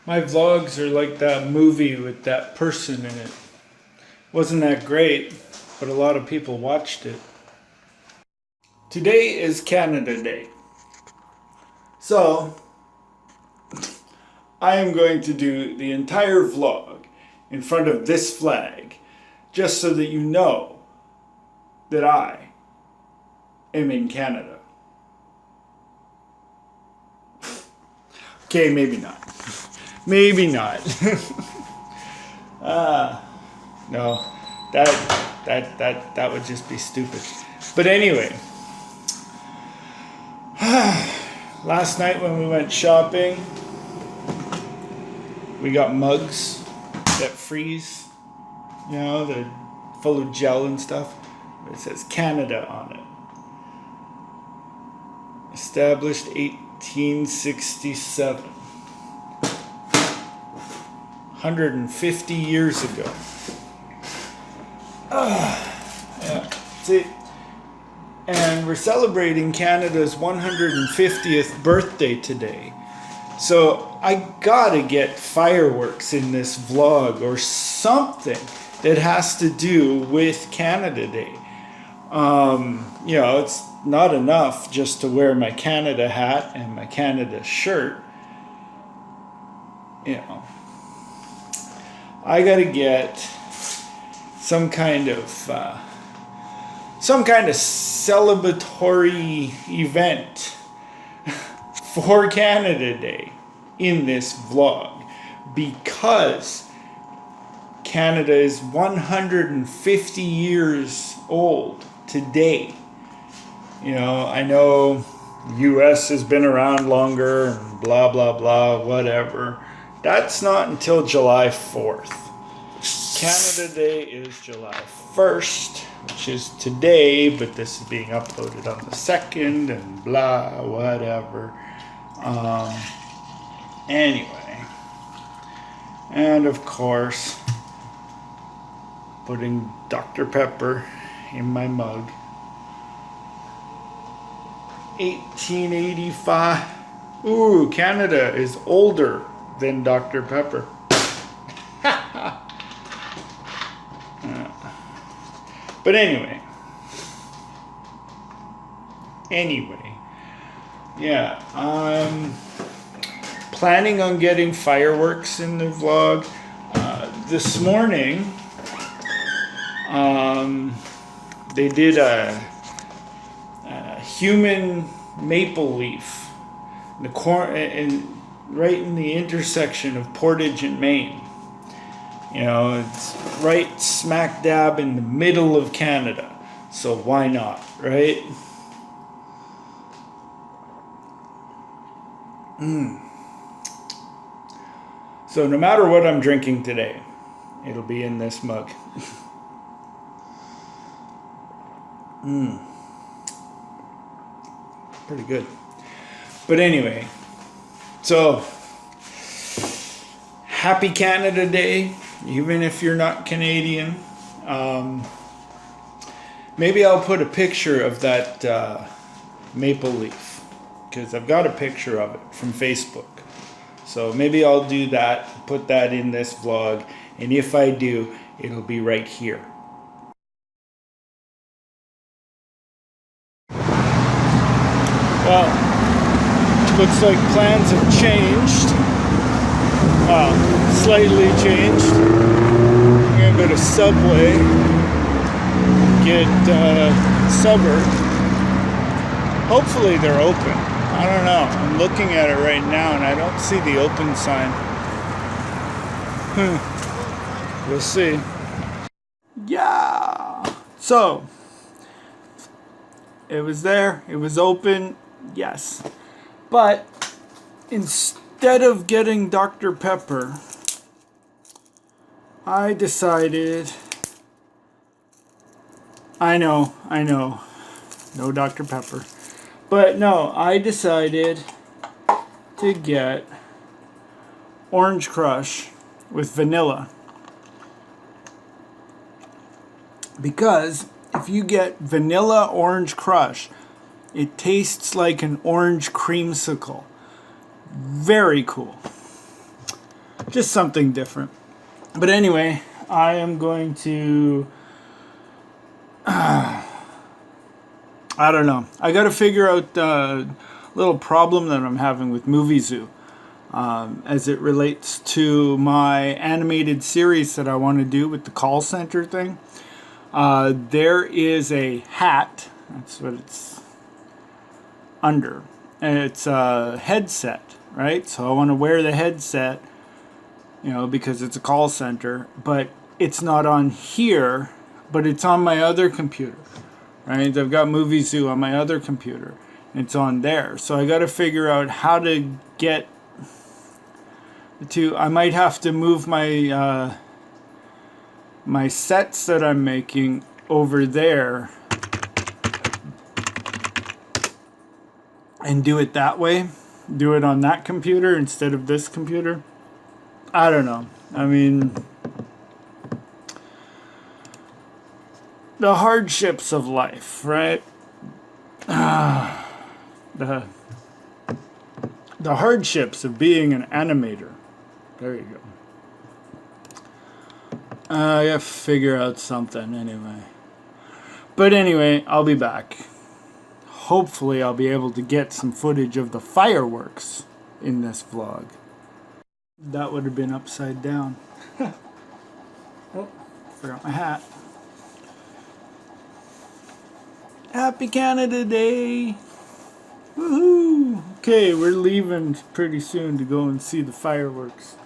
My vlogs are like that movie with that person in it. Wasn't that great, but a lot of people watched it. Today is Canada Day. So, I am going to do the entire vlog in front of this flag, just so that you know that I am in Canada. Okay, maybe not. Maybe not. No, that would just be stupid. But anyway, last night when we went shopping, we got mugs that freeze, you know, they're full of gel and stuff. It says Canada on it. Established 1867. 150 years ago. Yeah, see, and we're celebrating Canada's 150th birthday today. So I gotta get fireworks in this vlog or something that has to do with Canada Day. You know, it's not enough just to wear my Canada hat and my Canada shirt. You know, I gotta get some kind of celebratory event for Canada Day in this vlog, because Canada is 150 years old today. You know, I know US has been around longer and blah blah blah, whatever. That's not until July 4th. Canada Day is July 1st, which is today, but this is being uploaded on the 2nd and blah, whatever. Anyway. And of course, putting Dr. Pepper in my mug. 1885. Ooh, Canada is older than Dr. Pepper. But anyway, yeah, I'm planning on getting fireworks in the vlog. This morning, they did a human maple leaf in the right in the intersection of Portage and Maine. You know, it's right smack dab in the middle of Canada. So why not, right? So no matter what I'm drinking today, it'll be in this mug. Pretty good. But anyway, so happy Canada Day. Even if you're not Canadian. Maybe I'll put a picture of that maple leaf, because I've got a picture of it from Facebook. So maybe I'll do that, put that in this vlog, and if I do, it'll be right here. Well, looks like plans have changed. Well, slightly changed. I'm gonna go to Subway, get Subway. Hopefully they're open. I don't know. I'm looking at it right now and I don't see the open sign. We'll see. Yeah. So, it was there. It was open. Yes. But instead of getting Dr. Pepper, I decided, I know, no Dr. Pepper, but no, I decided to get Orange Crush with vanilla, because if you get vanilla Orange Crush, it tastes like an orange creamsicle. Very cool. just something different. But anyway, I am going to, I don't know. I got to figure out the little problem that I'm having with Movie Zoo as it relates to my animated series that I want to do with the call center thing. There is a hat. That's what it's under. And it's a headset, right? So I want to wear the headset, you know, because it's a call center, but it's not on here, but it's on my other computer, right? I've got Movie Zoo on my other computer. It's on there. So I got to figure out how to get to, I might have to move my, my sets that I'm making over there and do it that way. Do it on that computer instead of this computer. I don't know. I mean, the hardships of life, right? The hardships of being an animator. There you go. I gotta figure out something anyway. But anyway, I'll be back. Hopefully I'll be able to get some footage of the fireworks in this vlog. That would have been upside down. Oh, forgot my hat. Happy Canada Day! Woohoo! Okay, we're leaving pretty soon to go and see the fireworks.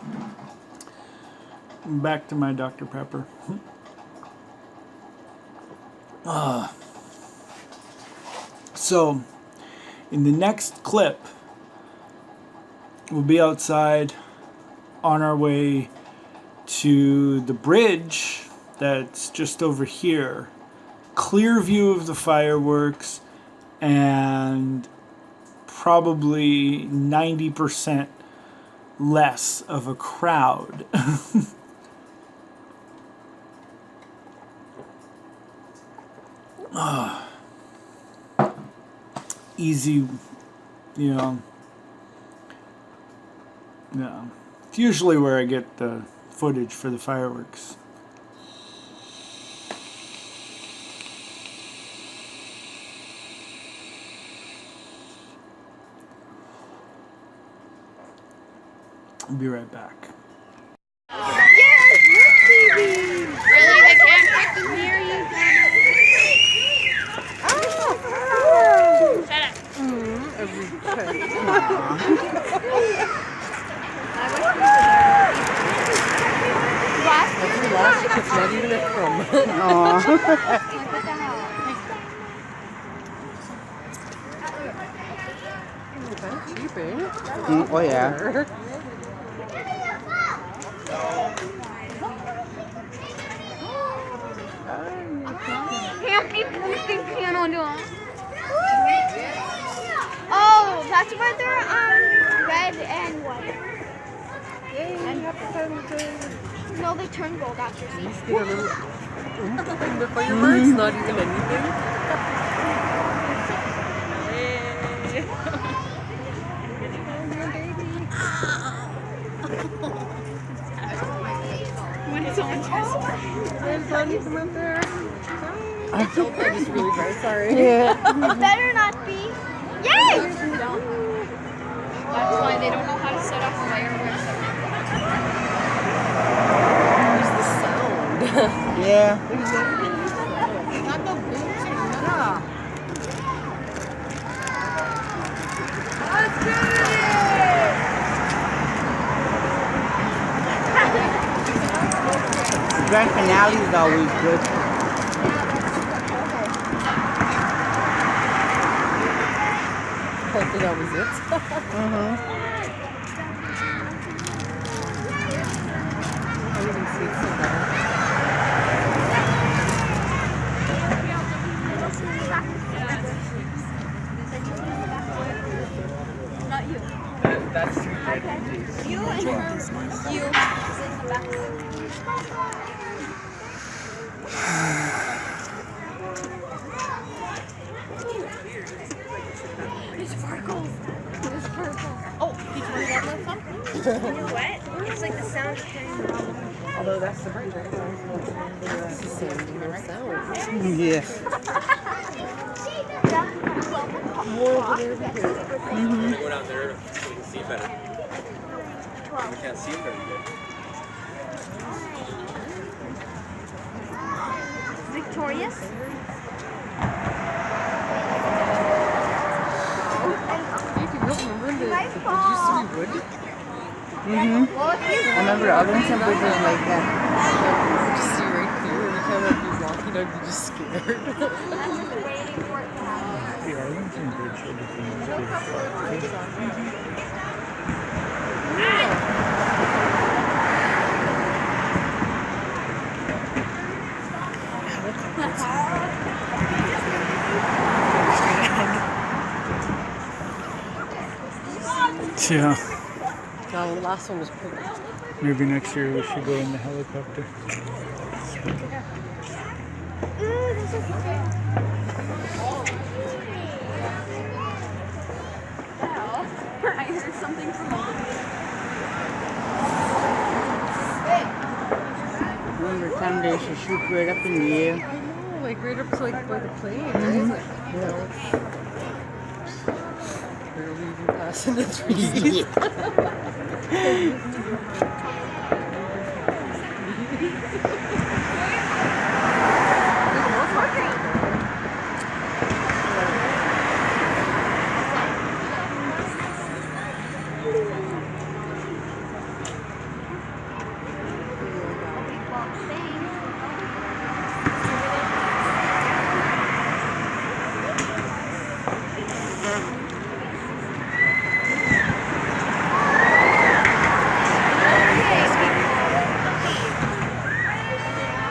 Back to my Dr. Pepper. So, in the next clip, we'll be outside on our way to the bridge that's just over here. Clear view of the fireworks and probably 90% less of a crowd. Easy, you know. Yeah. It's usually where I get the footage for the fireworks. I'll be right back. Yes, look, baby. Really, they can't fucking hear you. Oh, shut up. Not even a crumb. Cheap, eh? Oh yeah. Oh, that's why they're red and white. No, they turn gold after Just get a little in the fireworks, not even anything. There's not even up there. It's just really dry, sorry. It better not be. Yay! That's why they don't know how to set up fireworks. There's the sound. Yeah. Not the boots or Grand finale is always good. Hopefully that was it. I didn't see it so bad. Not you. That's too bad. You and her. You. It's sparkles. It's purple. Oh, did you want that last one? what? It's like the sound of carrying the wrong. Although that's the right sound. It's the same sound. Yeah. More over there because Go down there so we can see better. We can't see very good. Victorious? you can remember the used to be wood. I remember the Arlington Bridge was like that. You just see right through every time I'd be walking, I'd be just scared. The Arlington Bridge should have been Yeah, No, the last one was pretty. maybe next year we should go in the helicopter. Ooh, this is great. I heard something from Remember the time they used to shoot right up in the air? Oh, like right up to like by the plane, right? Like, barely even passing the trees.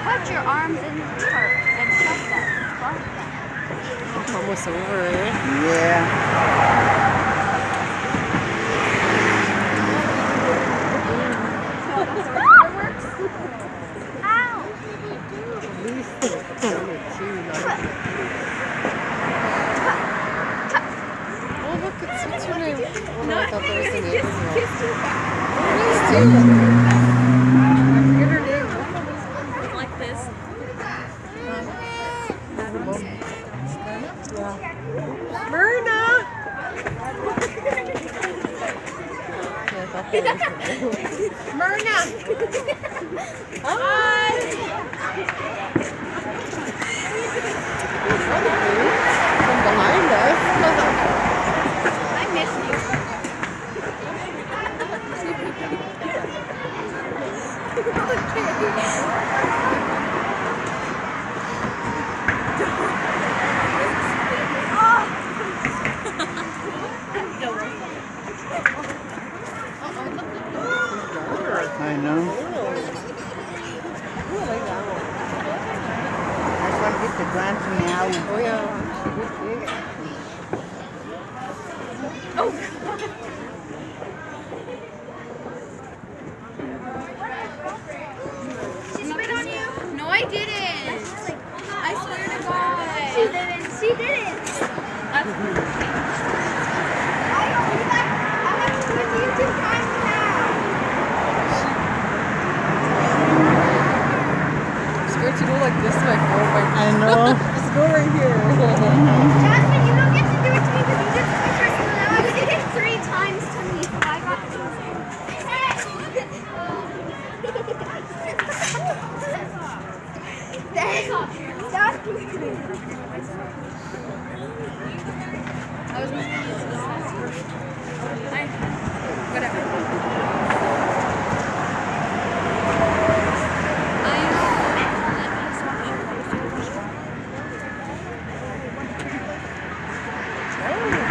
Put your arms in the turf and shut them. It's almost over, eh? Yeah. Ow! At least one or two. Oh, look, it's what's her name? Oh, no, I thought that was the name. I forget her name. Like this. Myrna! Yeah, I thought that was her name. Myrna! Hi! From behind us. I miss you. I know. Ooh, I like that one. I just want to get the grand finale. Oh, yeah. She was big. She spit on you? No, I didn't. I swear to God. She didn't. She didn't. I have to do it to you 2 times now. I'm scared to go like this to my phone. I know. Just go right here. Jasmine, you don't get to do it to me because you did it twice. Now you did it 3 times to me. So I got to. Stop doing it. Whatever.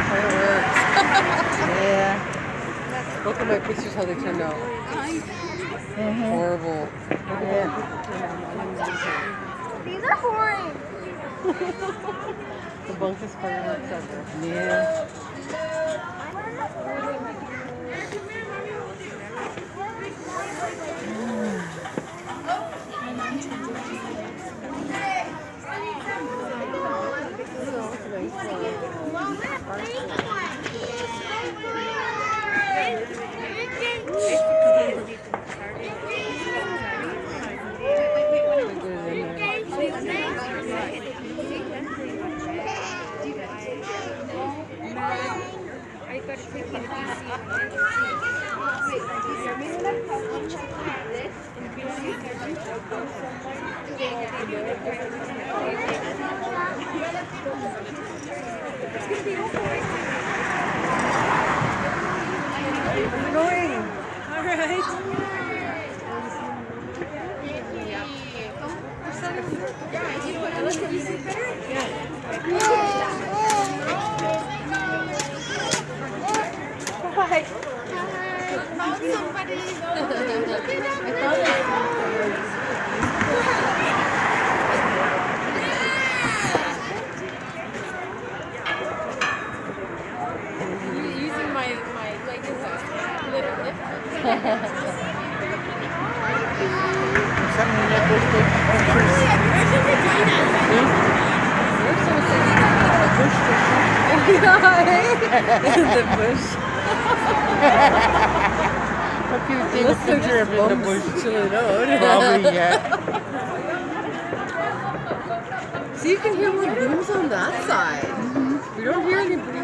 Fireworks. Yeah. Look at my pictures, how they turned out. Horrible. Yeah. These are boring. The bunkest fireworks ever. Yeah. Nice. Using my leg as a little lift. Something that was the bush. Hope you take a picture of it in the bush. Probably, yeah. See, you can hear more booms on that side. We don't hear anybody.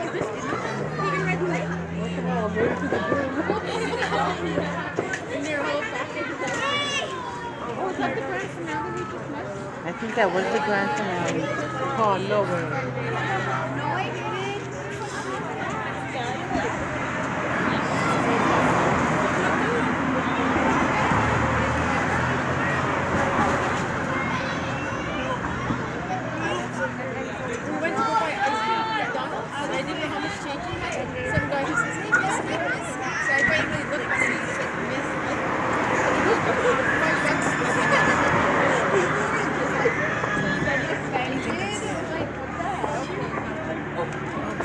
I think that was the grand finale. Oh, no way.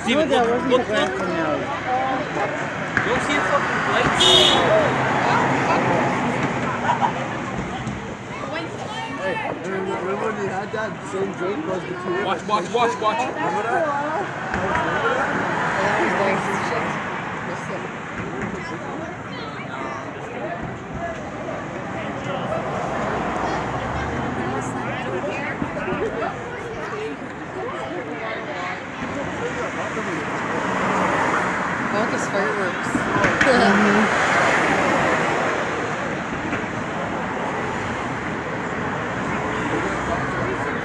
No, that wasn't the grand finale. Don't see the fucking lights. Remember when you had that same drink was between Watch. Remember that? All those fireworks.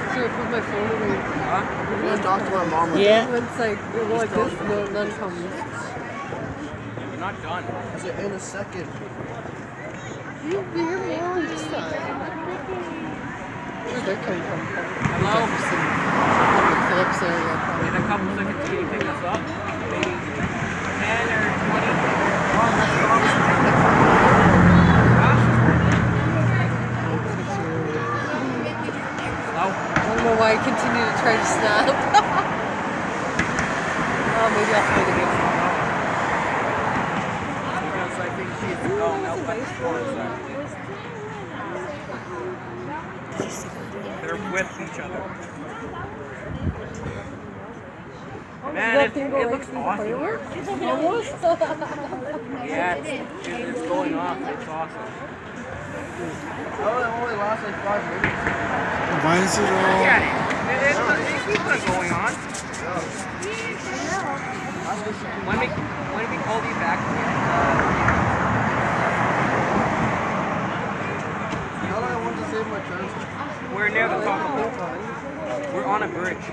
So I put my phone away. I'm going to talk to my mom. Yeah. It's like, it was like this, no, none comes. You're not done. I said, in a second. You hear more on this side. Where's that coming from? Hello? Phillips area. In a couple seconds, can you pick us up? Maybe 10 or 20? I don't know why I continue to try to snap. Oh, maybe I'll find it again. Because I think she's going out by the door. They're with each other. Man, it looks awesome here. Almost. Yeah, it's going off. It's awesome. Oh, it only lasts like 5 minutes. Why is it all? Yeah, it keeps on going on. When we call you back again, Now that I want to save my transport. we're near the top of the We're on a bridge.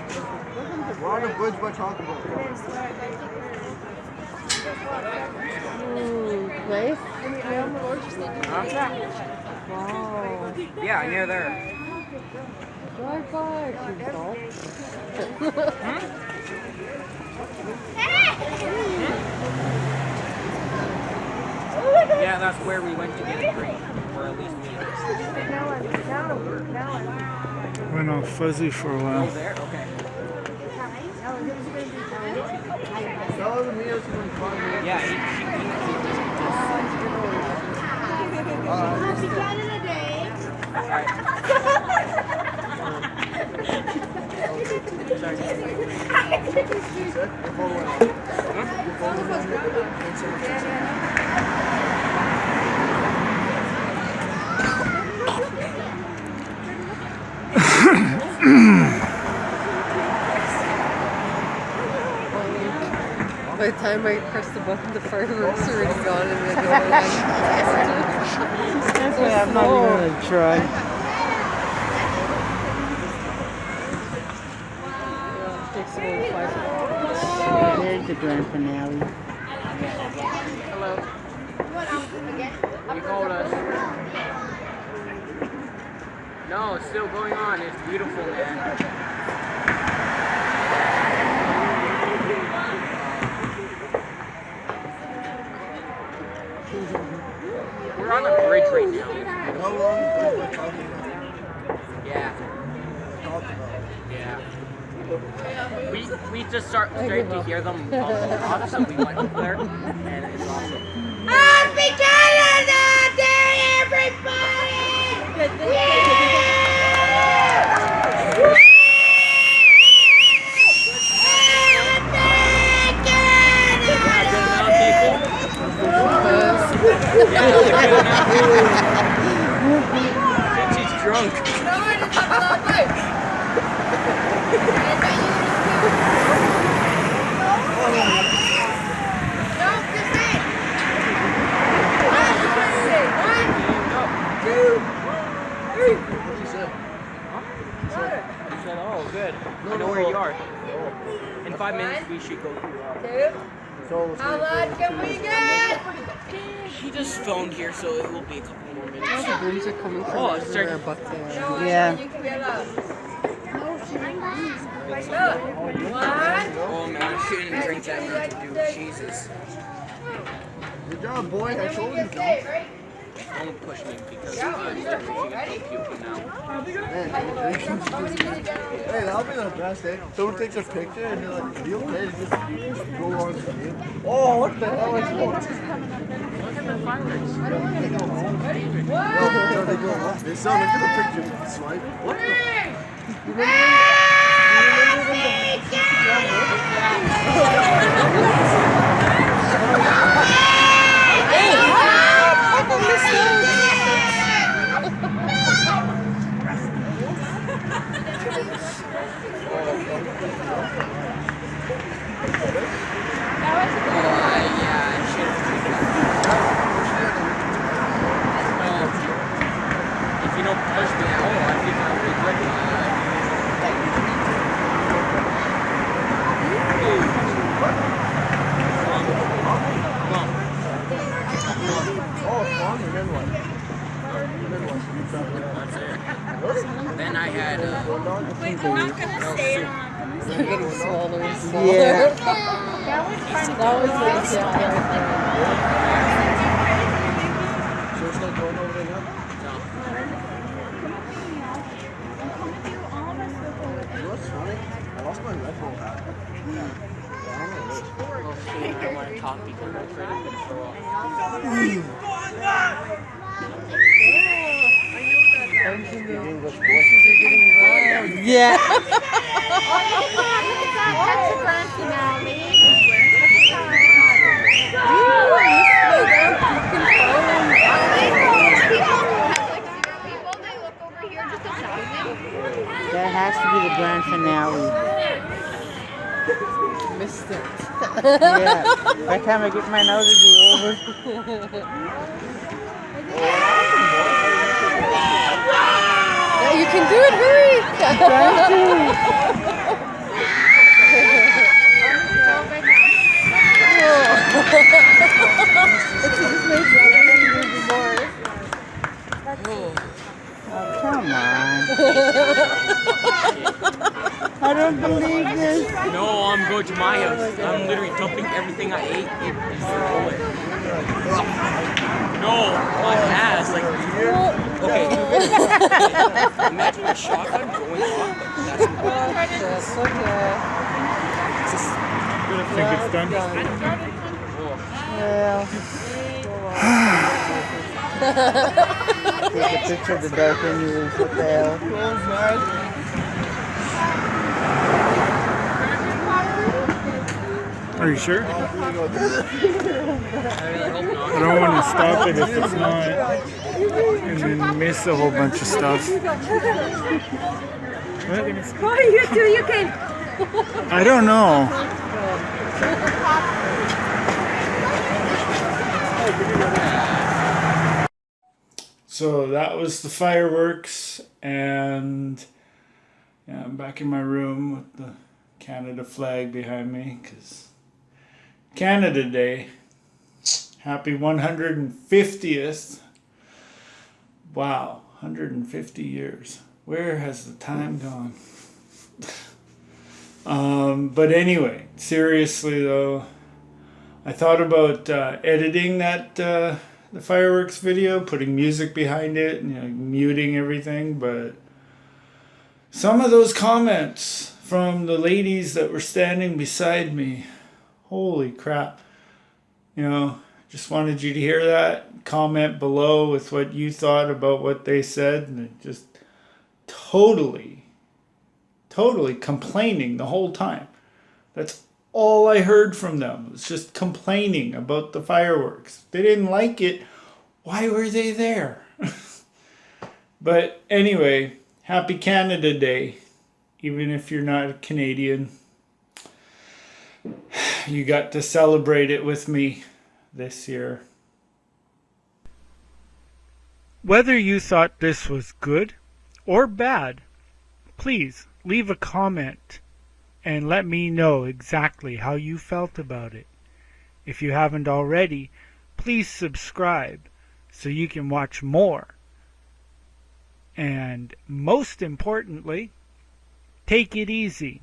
We're on a bridge by Taco Bell. Nice. Huh? Wow. Yeah, near there. Drive by, Yeah, that's where we went to get a drink, or at least me. Went all fuzzy for a Oh, while. there? Okay. Tell her to meet us in 5 minutes. Yeah, Happy Canada Day. By the time I press the button, the fireworks are already gone and then go away. That's why I'm not even gonna try. the grand finale. Hello. You called us. No, it's still going on. It's beautiful, man. We're on a bridge right now. How long have we been talking about? Yeah. Talking about? Yeah. We just started to hear them off, so we went up there, and it's awesome. Happy Canada Day, everybody! She's drunk. He said, oh, good. I know where you are. In 5 minutes, we should go to... How loud can we get? He just phoned here, so it will be a couple more minutes. The breeze are coming from Oh, it's everywhere, starting. but Yeah. Oh, man, I shouldn't drink that much, dude. Jesus. Good job, boy. I told you. Don't. Don't push me because I'm puking now. Man, hey, that'll be the best, eh? Someone takes a picture and they're like, "Are you okay?" And just go on screen. Oh, what the hell is that? Look at the fireworks. No, they go off. They sound like the picture. Swipe. What the? If you don't push me out, I think I'll regret it. Then I had Wait, we're not gonna stay on. they're getting smaller and smaller. That Yeah. was fun. That was like, So it's not going over there now? You know what's funny? I lost my Red Bull hat. I don't want to talk because I'm afraid I'm going to throw up. yeah. That's a grand finale. That has to be the grand finale. Missed it. Yeah. By the time I get mine out, it'll be over. Yeah, you can do it, hurry! Oh, come on. I don't believe this. No, I'm going to my house. I'm literally dumping everything I ate in the toilet. No, my ass. Like, okay. Imagine a shotgun going off, but that's That's okay. I think it's done. Well. Take a picture of the dark anyways. What the hell? Are you sure? I really hope not. I don't want to stop it if it's not, and then miss a whole bunch of stuff. What? Oh, you do, you can. I don't know. So that was the fireworks, and yeah, I'm back in my room with the Canada flag behind me because Canada Day. Happy 150th. Wow, 150 years. Where has the time gone? But anyway, seriously though, I thought about editing that the fireworks video, putting music behind it, and muting everything. But some of those comments from the ladies that were standing beside me, holy crap! Just wanted you to hear that. Comment below with what you thought about what they said, and it just totally complaining the whole time. That's all I heard from them. It was just complaining about the fireworks. They didn't like it. Why were they there? But anyway, happy Canada Day. Even if you're not a Canadian, you got to celebrate it with me this year. Whether you thought this was good or bad, please leave a comment and let me know exactly how you felt about it. If you haven't already, please subscribe so you can watch more. And most importantly, take it easy.